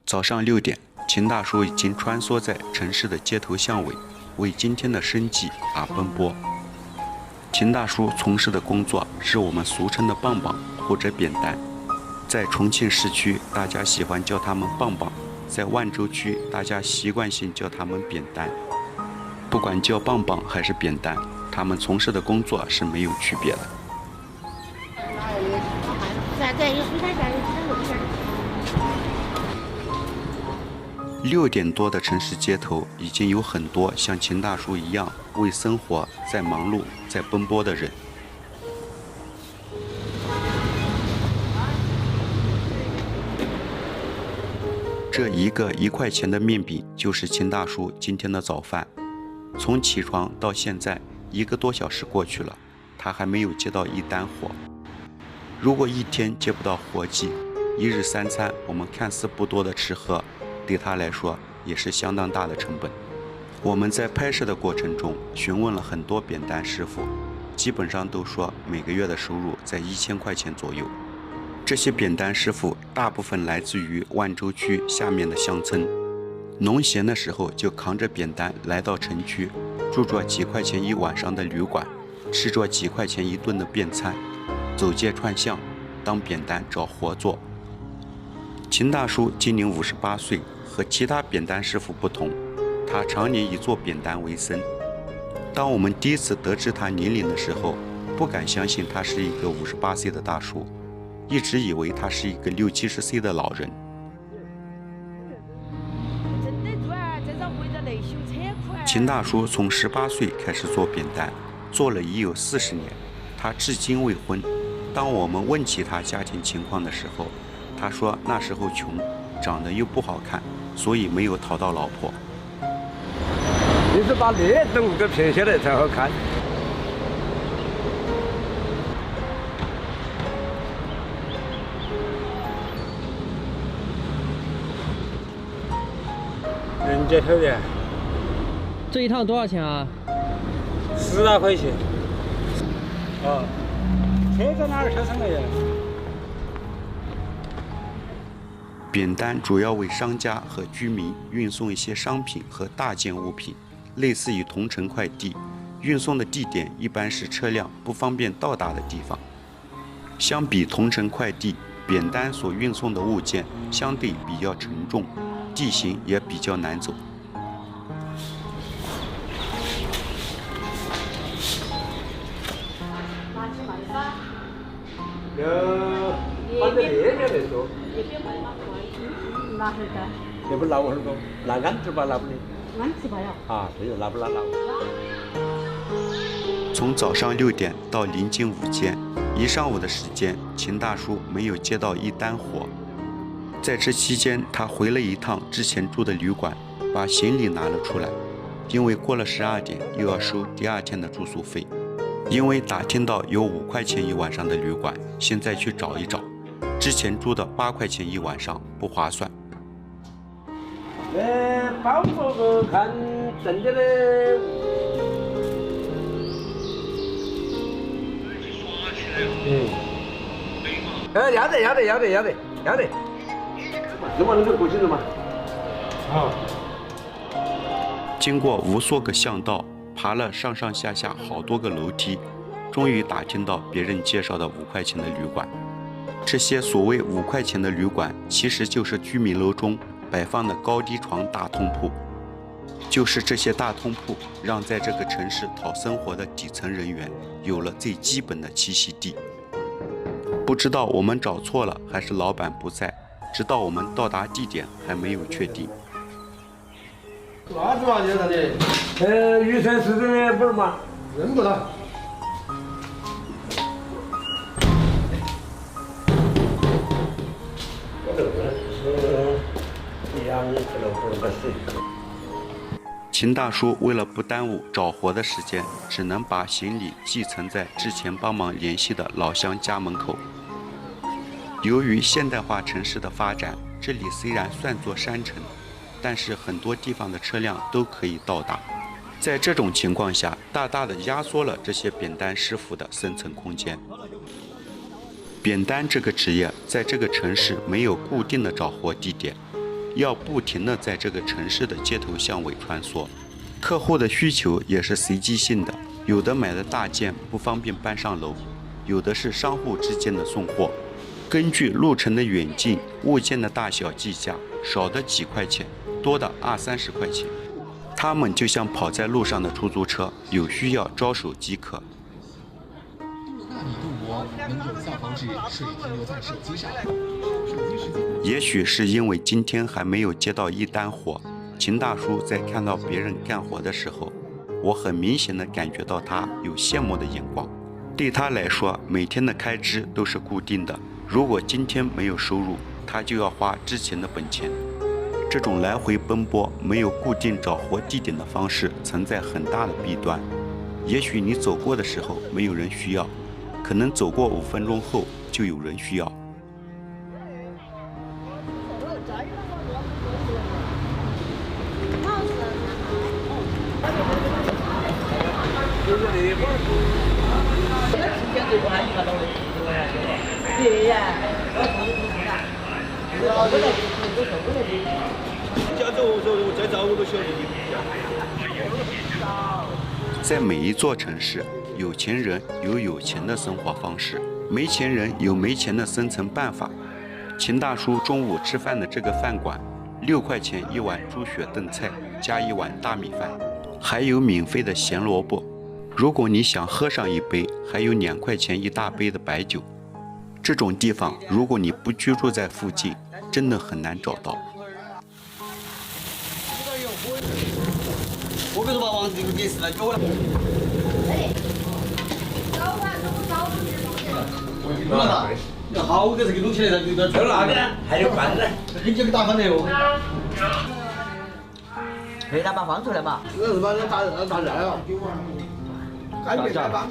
早上6点，秦大叔已经穿梭在城市的街头巷尾，为今天的生计而奔波。秦大叔从事的工作是我们俗称的棒棒或者扁担，在重庆市区，大家喜欢叫他们棒棒；在万州区，大家习惯性叫他们扁担。不管叫棒棒还是扁担，他们从事的工作是没有区别的。6点多的城市街头，已经有很多像秦大叔一样为生活在忙碌、在奔波的人。这一个1块钱的面饼，就是秦大叔今天的早饭。从起床到现在1个多小时过去了，他还没有接到一单活。如果一天接不到活计，1日3餐我们看似不多的吃喝，对他来说也是相当大的成本。我们在拍摄的过程中询问了很多扁担师傅，基本上都说每个月的收入在1000块钱左右。这些扁担师傅大部分来自于万州区下面的乡村，农闲的时候就扛着扁担来到城区，住着几块钱一晚上的旅馆，吃着几块钱一顿的便餐，走街串巷当扁担找活做。秦大叔今年58岁，和其他扁担师傅不同，他常年以做扁担为生。当我们第一次得知他年龄的时候，不敢相信他是一个58岁的大叔，一直以为他是一个60、70岁的老人。秦大叔从18岁开始做扁担，做了已有40年，他至今未婚。当我们问起他家庭情况的时候，他说那时候穷，长得又不好看，所以没有讨到老婆。你是把那种给骗下来才好看。人家头的。这一趟多少钱啊？10来块钱。哦，车在哪儿？车上来呀？扁担主要为商家和居民运送一些商品和大件物品，类似于同城快递。运送的地点一般是车辆不方便到达的地方。相比同城快递，扁担所运送的物件相对比较沉重，地形也比较难走。放在那边来说。拿回来。要不拿会儿不？拿安子吧，拿不的。安子吧要。啊，对，拿不拿？从早上6点到临近午间，1上午的时间，秦大叔没有接到一单活。在这期间，他回了一趟之前住的旅馆，把行李拿了出来，因为过了12点又要收第2天的住宿费。因为打听到有5块钱一晚上的旅馆，现在去找一找，之前住的8块钱一晚上不划算。包袱看挣的嘞。要得。这么能够过去了吗？好。经过无数个巷道，爬了上上下下好多个楼梯，终于打听到别人介绍的5块钱的旅馆。这些所谓5块钱的旅馆，其实就是居民楼中摆放的高低床大通铺。就是这些大通铺，让在这个城市讨生活的底层人员有了最基本的栖息地。不知道我们找错了，还是老板不在，直到我们到达地点还没有确定。哪子嘛，就是的。预算是的不是吗？认不到。秦大叔为了不耽误找活的时间，只能把行李寄存在之前帮忙联系的老乡家门口。由于现代化城市的发展，这里虽然算作山城，但是很多地方的车辆都可以到达。在这种情况下，大大的压缩了这些扁担师傅的生存空间。扁担这个职业在这个城市没有固定的找活地点，要不停地在这个城市的街头巷尾穿梭。客户的需求也是随机性的，有的买的大件不方便搬上楼，有的是商户之间的送货。根据路程的远近、物件的大小计价，少的几块钱，多的20-30块钱。他们就像跑在路上的出租车，有需要招手即可。纳米镀膜能有效防止水停留在手机上。也许是因为今天还没有接到一单活，秦大叔在看到别人干活的时候，我很明显地感觉到他有羡慕的眼光。对他来说，每天的开支都是固定的，如果今天没有收入，他就要花之前的本钱。这种来回奔波、没有固定找活地点的方式，存在很大的弊端。也许你走过的时候没有人需要，可能走过5分钟后就有人需要。在每一座城市，有钱人有有钱的生活方式，没钱人有没钱的生存办法。秦大叔中午吃饭的这个饭馆，6块钱一碗猪血炖菜加一碗大米饭，还有免费的咸萝卜。如果你想喝上一杯，还有2块钱一大杯的白酒。这种地方，如果你不居住在附近，真的很难找到。我跟你说吧，王子这个电视来搞了。那好的这个弄起来了，有点吹那边还有饭呢，你这个打饭的哟。可以把放出来嘛？这个是把它打燃了，感觉太棒。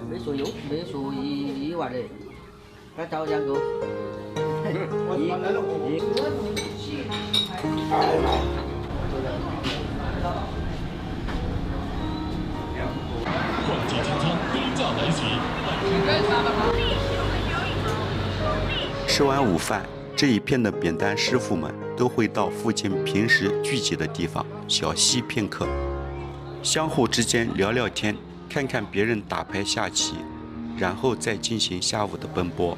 没说油，没说一碗的，他照样够。跨界清仓，低价来袭。吃完午饭，这一片的扁担师傅们都会到附近平时聚集的地方小憩片刻，相互之间聊聊天，看看别人打牌下棋，然后再进行下午的奔波。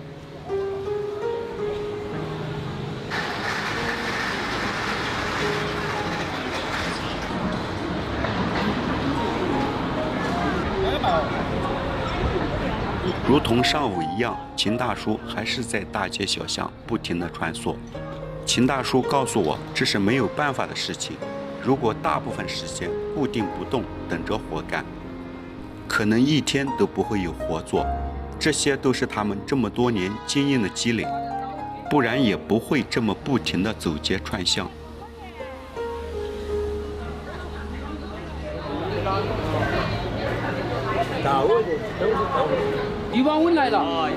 如同上午一样，秦大叔还是在大街小巷不停地穿梭。秦大叔告诉我，这是没有办法的事情。如果大部分时间固定不动，等着活干，可能一天都不会有活做。这些都是他们这么多年经验的积累，不然也不会这么不停地走街串巷。鱼帮温来了。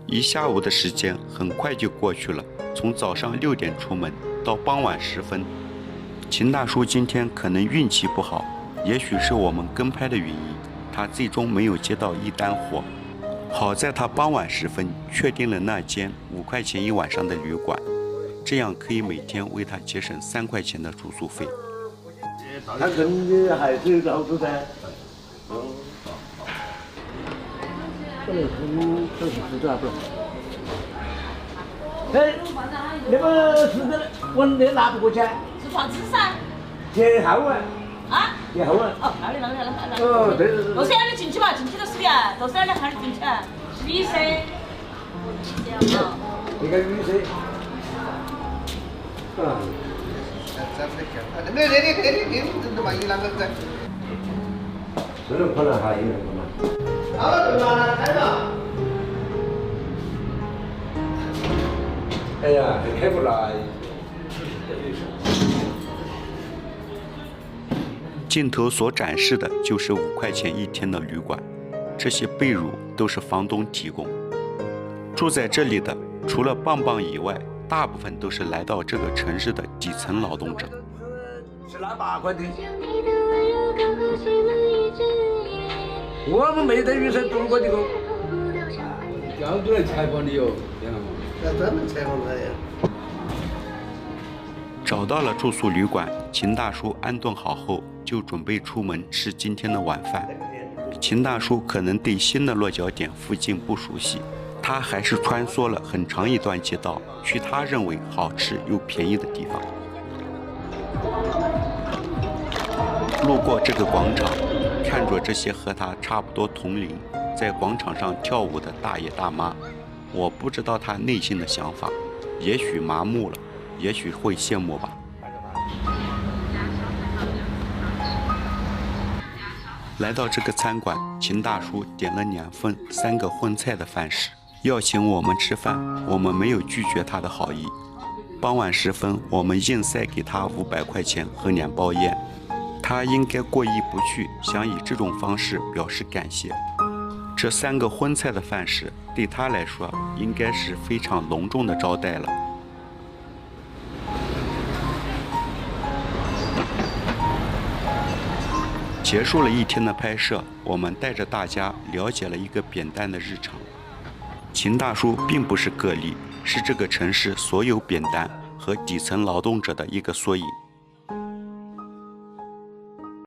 一下午的时间很快就过去了，从早上6点出门到傍晚10分。秦大叔今天可能运气不好，也许是我们跟拍的原因，他最终没有接到一单活。好在他傍晚时分确定了那间5块钱一晚上的旅馆，这样可以每天为他节省3块钱的住宿费。他肯定还是有好处噻。这个都是吃的不？哎，那个吃的问的拿不过去。吃房子噻。前后啊。啊？前后啊。哦，那里。哦，对。都是让你进去嘛，进去都是的，都是让你喊你进去。女生。那个女生。这可能还有那个嘛。好了，开了。哎呀，还开不来。镜头所展示的就是5块钱一天的旅馆，这些被褥都是房东提供。住在这里的除了棒棒以外，大部分都是来到这个城市的底层劳动者。吃腊8块的，我们没等于是中国的工。江都来采访你哟，天哪！要专门采访他呀。找到了住宿旅馆，秦大叔安顿好后，就准备出门吃今天的晚饭。秦大叔可能对新的落脚点附近不熟悉，他还是穿梭了很长一段街道，去他认为好吃又便宜的地方。路过这个广场，看着这些和他差不多同龄，在广场上跳舞的大爷大妈，我不知道他内心的想法，也许麻木了，也许会羡慕吧。来到这个餐馆，秦大叔点了2份3个荤菜的饭食，要请我们吃饭，我们没有拒绝他的好意。傍晚时分，我们硬塞给他500块钱和2包烟，他应该过意不去，想以这种方式表示感谢。这3个荤菜的饭食对他来说应该是非常隆重的招待了。结束了一天的拍摄，我们带着大家了解了一个扁担的日常。秦大叔并不是个例，是这个城市所有扁担和底层劳动者的一个缩影。